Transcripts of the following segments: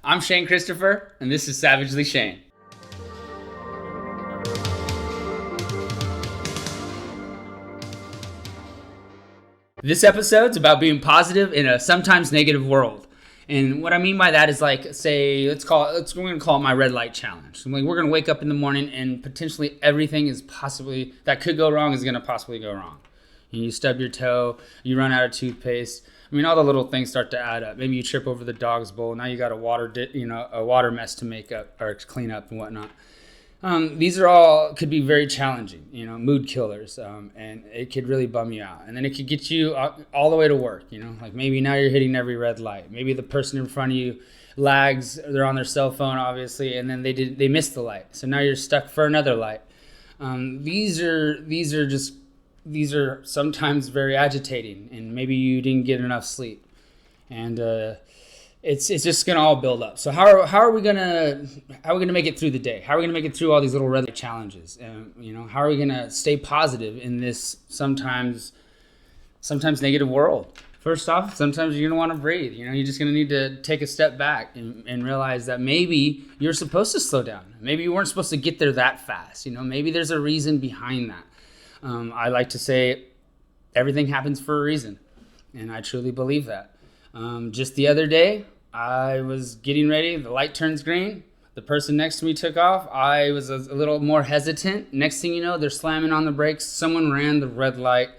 I'm Shane Christopher, and this is Savagely Shane. This episode's about being positive in a sometimes negative world. And what I mean by that is like, say, we're going to call it my red light challenge. We're going to wake up in the morning and potentially everything is possibly, that could go wrong is going to possibly go wrong. You stub your toe, you run out of toothpaste. I mean, all the little things start to add up. Maybe you trip over the dog's bowl. Now you got a water mess to make up or clean up and whatnot. These are all could be very challenging, mood killers, and it could really bum you out. And then it could get you all the way to work, like maybe now you're hitting every red light. Maybe the person in front of you lags, they're on their cell phone, obviously, and then they missed the light. So now you're stuck for another light. These are sometimes very agitating, and maybe you didn't get enough sleep. And it's just gonna all build up. So how are we gonna make it through the day? How are we gonna make it through all these little red light challenges? How are we gonna stay positive in this sometimes negative world? First off, sometimes you're gonna want to breathe. You're just gonna need to take a step back and realize that maybe you're supposed to slow down. Maybe you weren't supposed to get there that fast. Maybe there's a reason behind that. I like to say everything happens for a reason, and I truly believe that. Just the other day, I was getting ready. The light turns green. The person next to me took off. I was a little more hesitant. Next thing you know, they're slamming on the brakes. Someone ran the red light,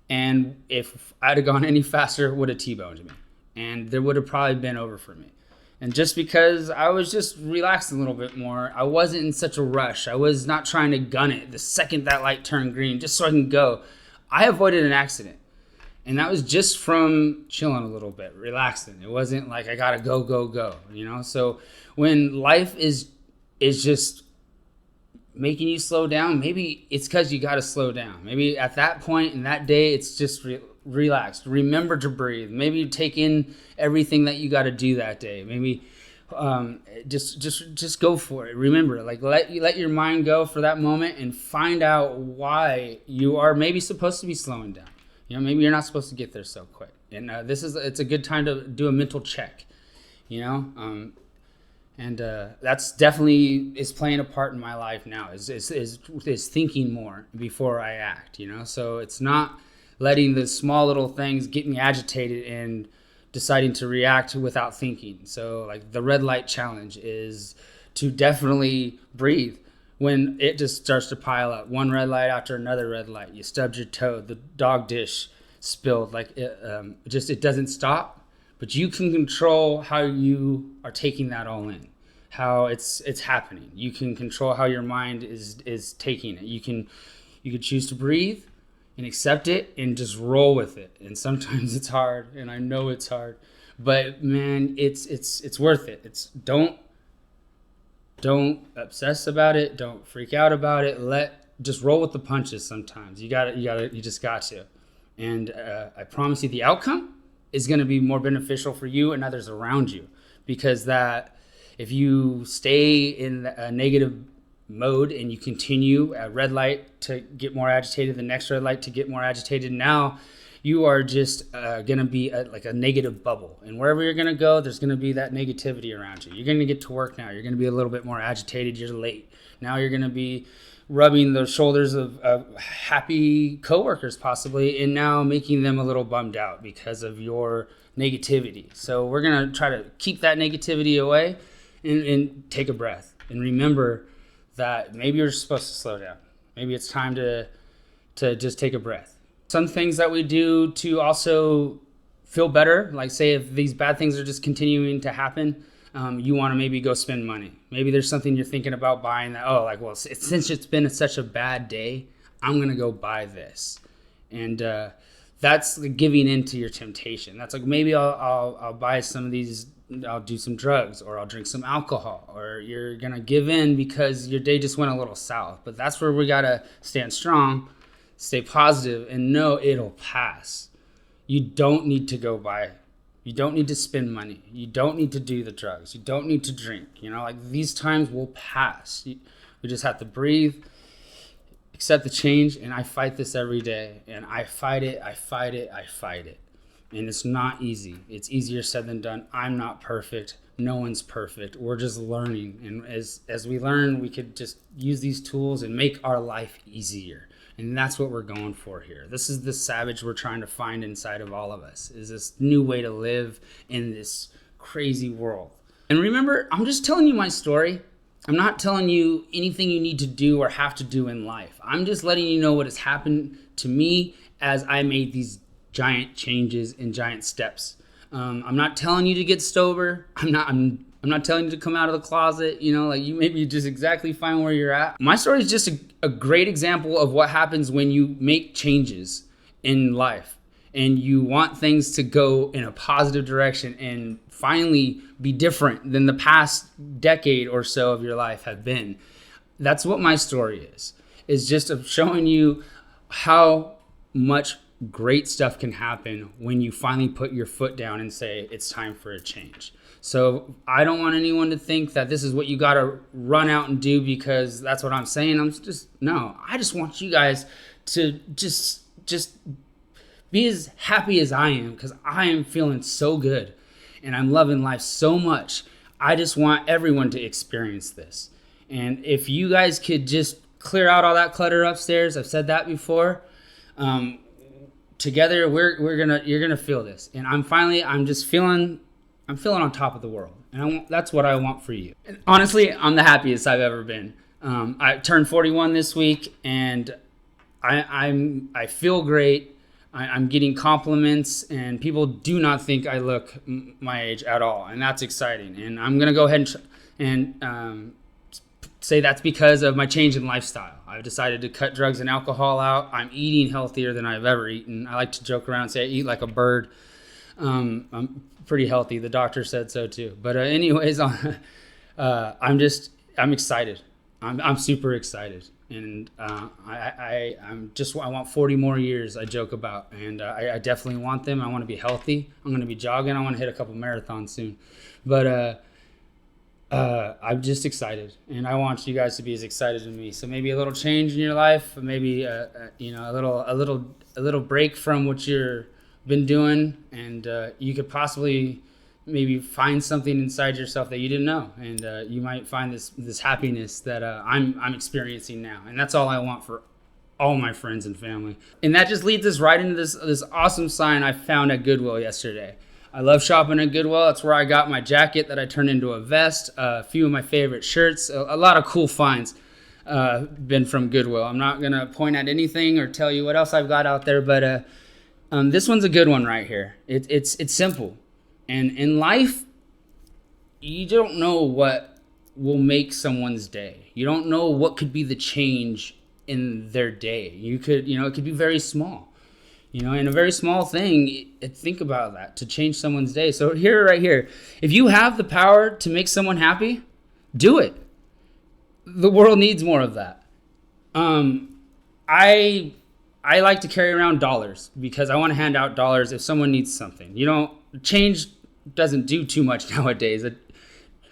and if I'd have gone any faster, would have T-boned me, and there would have probably been over for me. And just because I was just relaxed a little bit more, I wasn't in such a rush. I was not trying to gun it the second that light turned green just so I can go. I avoided an accident. And that was just from chilling a little bit, relaxing. It wasn't like I gotta go. So when life is just making you slow down, maybe it's because you gotta slow down. Maybe at that point in that day, it's just relaxed. Remember to breathe. Maybe take in everything that you gotta do that day. Maybe just go for it. Remember, like let your mind go for that moment and find out why you are maybe supposed to be slowing down. Maybe you're not supposed to get there so quick. And it's a good time to do a mental check, and that's definitely is playing a part in my life now is thinking more before I act, So it's not letting the small little things get me agitated and deciding to react without thinking. So like the red light challenge is to definitely breathe. When it just starts to pile up, one red light after another red light, you stubbed your toe, the dog dish spilled, it doesn't stop. But you can control how you are taking that all in, how it's happening. You can control how your mind is taking it. You can choose to breathe and accept it and just roll with it. And sometimes it's hard, and I know it's hard, but man, it's worth it. Don't obsess about it. Don't freak out about it. Just roll with the punches sometimes. You just got to. And I promise you the outcome is going to be more beneficial for you and others around you, because that if you stay in a negative mode and you continue a red light to get more agitated, the next red light to get more agitated, now you are just going to be like a negative bubble. And wherever you're going to go, there's going to be that negativity around you. You're going to get to work now. You're going to be a little bit more agitated. You're late. Now you're going to be rubbing the shoulders of happy coworkers possibly, and now making them a little bummed out because of your negativity. So we're going to try to keep that negativity away and take a breath. And remember that maybe you're supposed to slow down. Maybe it's time to just take a breath. Some things that we do to also feel better, like say if these bad things are just continuing to happen, you want to maybe go spend money. Maybe there's something you're thinking about buying that, since it's been such a bad day, I'm going to go buy this. And that's giving in to your temptation. That's like maybe I'll buy some of these, I'll do some drugs, or I'll drink some alcohol, or you're going to give in because your day just went a little south. But that's where we got to stand strong, stay positive, and know it'll pass. You don't need to go buy. You don't need to spend money. You don't need to do the drugs. You don't need to drink. These times will pass. We just have to breathe, accept the change, and I fight this every day. And I fight it. And it's not easy. It's easier said than done. I'm not perfect. No one's perfect. We're just learning. And as we learn, we could just use these tools and make our life easier. And that's what we're going for here. This is the savage we're trying to find inside of all of us, is this new way to live in this crazy world. And remember, I'm just telling you my story. I'm not telling you anything you need to do or have to do in life. I'm just letting you know what has happened to me as I made these giant changes and giant steps. I'm not telling you to get sober. I'm not telling you to come out of the closet. Like you maybe just exactly find where you're at. My story is just a great example of what happens when you make changes in life and you want things to go in a positive direction and finally be different than the past decade or so of your life have been. That's what my story is just of showing you how much great stuff can happen when you finally put your foot down and say it's time for a change. So I don't want anyone to think that this is what you got to run out and do because that's what I'm saying. I just want you guys to just be as happy as I am, because I am feeling so good and I'm loving life so much. I just want everyone to experience this. And if you guys could just clear out all that clutter upstairs, I've said that before, together you're gonna feel this. And I'm feeling on top of the world, and that's what I want for you. And honestly, I'm the happiest I've ever been. I turned 41 this week, and I feel great. I'm getting compliments, and people do not think I look my age at all, and that's exciting. And I'm gonna go ahead and say that's because of my change in lifestyle. I've decided to cut drugs and alcohol out. I'm eating healthier than I've ever eaten. I like to joke around and say I eat like a bird. I'm pretty healthy. The doctor said so too. But anyways, I'm excited. I'm super excited. And I want 40 more years, I joke about. And I definitely want them. I want to be healthy. I'm going to be jogging. I want to hit a couple marathons soon. But I'm just excited, and I want you guys to be as excited as me. So maybe a little change in your life, maybe a little break from what you've been doing, and you could possibly maybe find something inside yourself that you didn't know, and you might find this happiness that I'm experiencing now, and that's all I want for all my friends and family. And that just leads us right into this awesome sign I found at Goodwill yesterday. I love shopping at Goodwill. That's where I got my jacket that I turned into a vest, a few of my favorite shirts, a lot of cool finds been from Goodwill. I'm not going to point at anything or tell you what else I've got out there, but this one's a good one right here. It's simple. And in life, you don't know what will make someone's day. You don't know what could be the change in their day. It could be very small. And a very small thing, think about that, to change someone's day. So right here, if you have the power to make someone happy, do it. The world needs more of that. I like to carry around dollars because I want to hand out dollars if someone needs something. Change doesn't do too much nowadays. A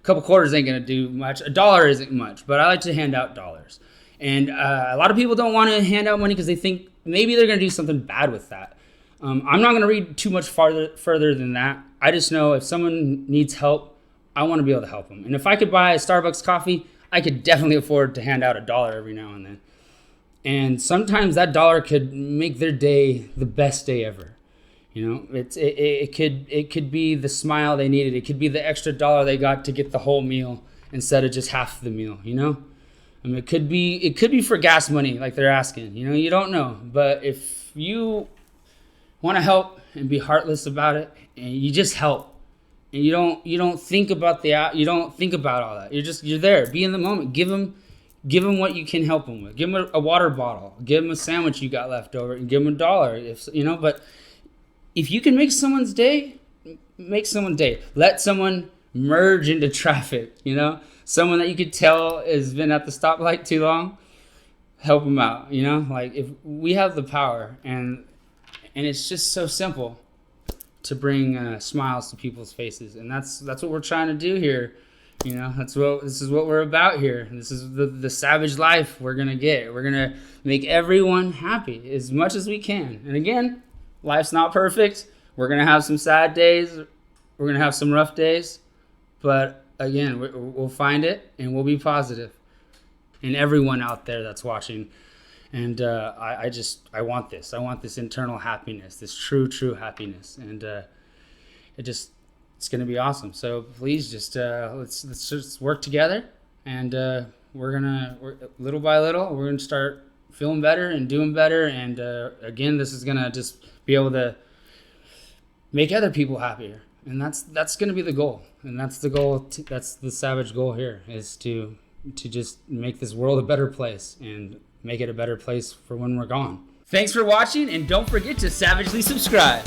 couple quarters ain't going to do much. $1 isn't much, but I like to hand out dollars. And a lot of people don't want to hand out money because they think maybe they're going to do something bad with that. I'm not going to read too much further than that. I just know if someone needs help, I want to be able to help them. And if I could buy a Starbucks coffee, I could definitely afford to hand out $1 every now and then. And sometimes that dollar could make their day the best day ever. It could be the smile they needed. It could be the extra $1 they got to get the whole meal instead of just half the meal. It could be for gas money like they're asking. You don't know. But if you want to help and be heartless about it, and you just help, and you don't think about all that. You're there. Be in the moment. Give them what you can help them with. Give them a water bottle. Give them a sandwich you got left over, and give them $1. But if you can make someone's day, make someone's day. Let someone merge into traffic. Someone that you could tell has been at the stoplight too long, help them out. Like if we have the power, and it's just so simple to bring smiles to people's faces, and that's what we're trying to do here. This is what we're about here. This is the savage life we're gonna get. We're gonna make everyone happy as much as we can. And again, life's not perfect. We're going to have some sad days. We're going to have some rough days. But again, we'll find it and we'll be positive. And everyone out there that's watching. And I want this. I want this internal happiness, this true happiness. And it's going to be awesome. So please just let's just work together. And we're little by little, we're going to start feeling better and doing better. And again, this is going to just be able to make other people happier. And that's going to be the goal. And that's the goal. That's the Savage goal here, is to just make this world a better place and make it a better place for when we're gone. Thanks for watching, and don't forget to savagely subscribe.